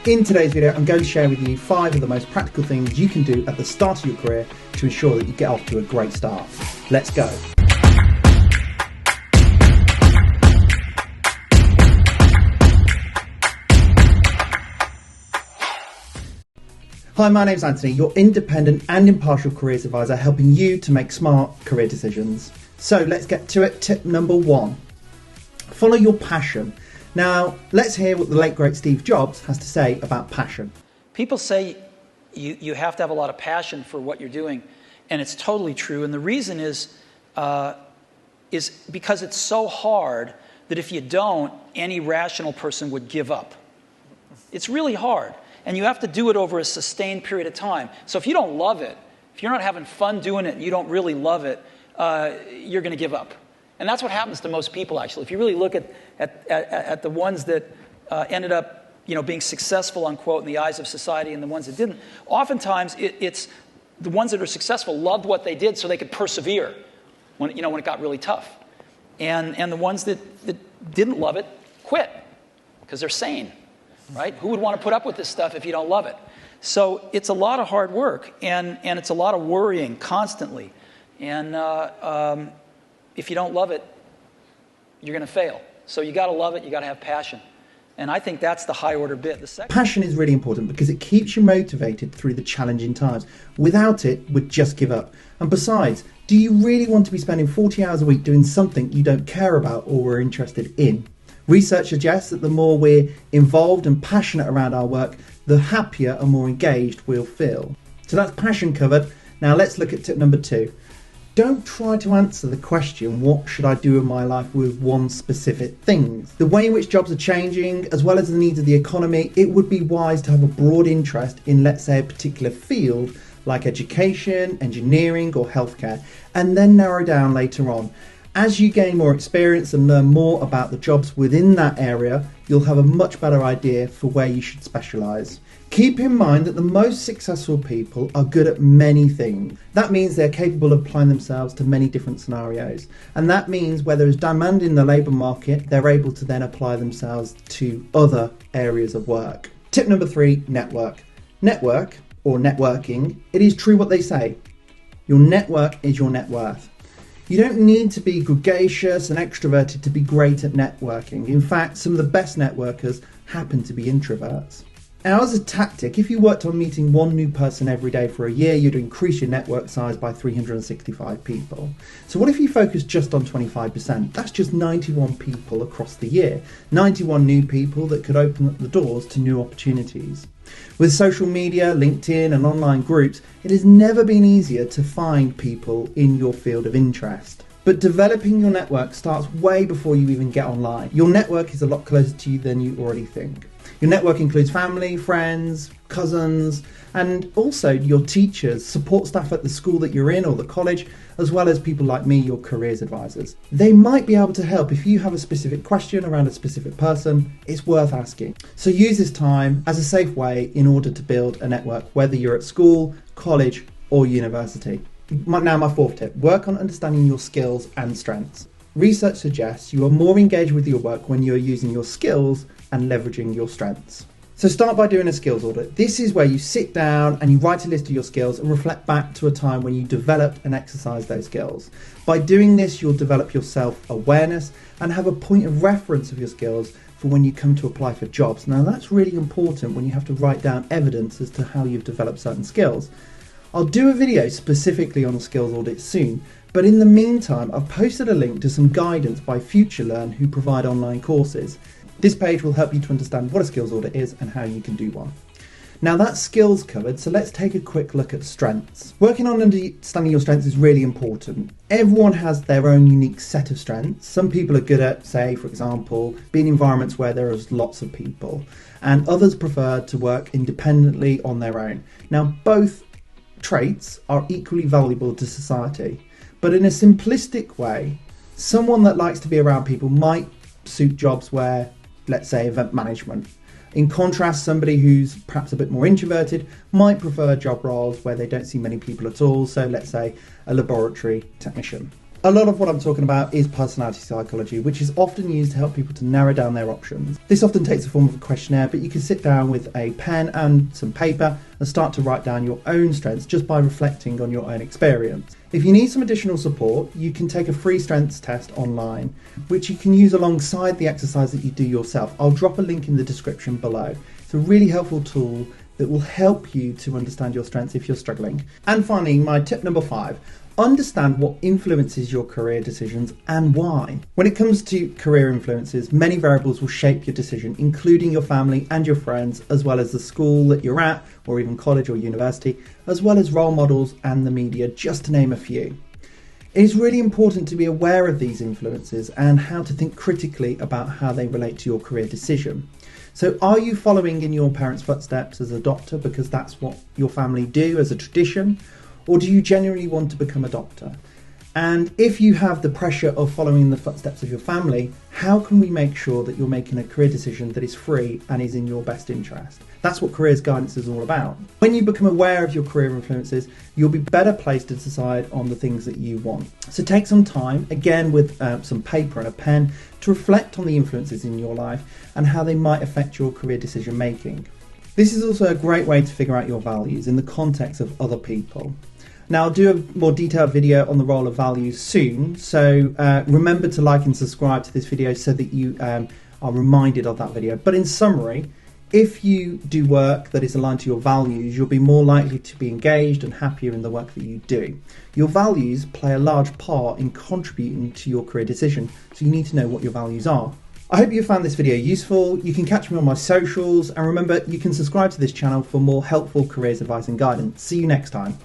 In today's video, I'm going to share with you 5 of the most practical things you can do at the start of your career to ensure that you get off to a great start. Let's go. Hi, my name's Anthony, your independent and impartial careers advisor, helping you to make smart career decisions. So let's get to it. Tip number 1, follow your passion. Now, let's hear what the late great Steve Jobs has to say about passion. People say you have to have a lot of passion for what you're doing, and it's totally true. And the reason is because it's so hard that if you don't, any rational person would give up. It's really hard, and you have to do it over a sustained period of time. So if you don't love it, if you're not having fun doing it and you don't really love it, you're going to give up. And that's what happens to most people, actually. If you really look at the ones that ended up, being successful, unquote, in the eyes of society, and the ones that didn't, oftentimes it's the ones that are successful loved what they did so they could persevere when it got really tough. And the ones that didn't love it quit because they're sane, right? Who would want to put up with this stuff if you don't love it? So it's a lot of hard work, and it's a lot of worrying constantly. And if you don't love it, you're going to fail. So you got to love it. You got to have passion. And I think that's the high order bit. The second passion is really important because it keeps you motivated through the challenging times. Without it, we'd just give up. And besides, do you really want to be spending 40 hours a week doing something you don't care about or are interested in? Research suggests that the more we're involved and passionate around our work, the happier and more engaged we'll feel. So that's passion covered. Now let's look at tip number 2. Don't try to answer the question, what should I do in my life, with one specific thing. The way in which jobs are changing, as well as the needs of the economy, it would be wise to have a broad interest in, let's say, a particular field like education, engineering or healthcare, and then narrow down later on. As you gain more experience and learn more about the jobs within that area, you'll have a much better idea for where you should specialise. Keep in mind that the most successful people are good at many things. That means they're capable of applying themselves to many different scenarios. And that means where there is demand in the labour market, they're able to then apply themselves to other areas of work. Tip number 3, network. Network, or networking, it is true what they say. Your network is your net worth. You don't need to be gregarious and extroverted to be great at networking. In fact, some of the best networkers happen to be introverts. Now, as a tactic, if you worked on meeting one new person every day for a year, you'd increase your network size by 365 people. So what if you focus just on 25%? That's just 91 people across the year. 91 new people that could open up the doors to new opportunities. With social media, LinkedIn and online groups, it has never been easier to find people in your field of interest. But developing your network starts way before you even get online. Your network is a lot closer to you than you already think. Your network includes family, friends, cousins, and also your teachers, support staff at the school that you're in or the college, as well as people like me, your careers advisors. They might be able to help if you have a specific question around a specific person. It's worth asking. So use this time as a safe way in order to build a network, whether you're at school, college, or university. Now, my 4th tip, work on understanding your skills and strengths. Research suggests you are more engaged with your work when you're using your skills and leveraging your strengths. So start by doing a skills audit. This is where you sit down and you write a list of your skills and reflect back to a time when you developed and exercised those skills. By doing this, you'll develop your self-awareness and have a point of reference of your skills for when you come to apply for jobs. Now, that's really important when you have to write down evidence as to how you've developed certain skills. I'll do a video specifically on a skills audit soon, but in the meantime, I've posted a link to some guidance by FutureLearn, who provide online courses. This page will help you to understand what a skills audit is and how you can do one. Now that's skills covered, so let's take a quick look at strengths. Working on understanding your strengths is really important. Everyone has their own unique set of strengths. Some people are good at, say, for example, being in environments where there is lots of people, and others prefer to work independently on their own. Now, both traits are equally valuable to society, but in a simplistic way, someone that likes to be around people might suit jobs where, let's say, event management. In contrast, somebody who's perhaps a bit more introverted might prefer job roles where they don't see many people at all, so let's say a laboratory technician. A lot of what I'm talking about is personality psychology, which is often used to help people to narrow down their options. This often takes the form of a questionnaire, but you can sit down with a pen and some paper and start to write down your own strengths just by reflecting on your own experience. If you need some additional support, you can take a free strengths test online, which you can use alongside the exercise that you do yourself. I'll drop a link in the description below. It's a really helpful tool that will help you to understand your strengths if you're struggling. And finally, my tip number 5. Understand what influences your career decisions and why. When it comes to career influences, many variables will shape your decision, including your family and your friends, as well as the school that you're at, or even college or university, as well as role models and the media, just to name a few. It is really important to be aware of these influences and how to think critically about how they relate to your career decision. So are you following in your parents' footsteps as a doctor because that's what your family do as a tradition? Or do you genuinely want to become a doctor? And if you have the pressure of following in the footsteps of your family, how can we make sure that you're making a career decision that is free and is in your best interest? That's what careers guidance is all about. When you become aware of your career influences, you'll be better placed to decide on the things that you want. So take some time, again with some paper and a pen, to reflect on the influences in your life and how they might affect your career decision making. This is also a great way to figure out your values in the context of other people. Now, I'll do a more detailed video on the role of values soon, so remember to like and subscribe to this video so that you are reminded of that video. But in summary, if you do work that is aligned to your values, you'll be more likely to be engaged and happier in the work that you do. Your values play a large part in contributing to your career decision, so you need to know what your values are. I hope you found this video useful. You can catch me on my socials, and remember, you can subscribe to this channel for more helpful careers advice and guidance. See you next time.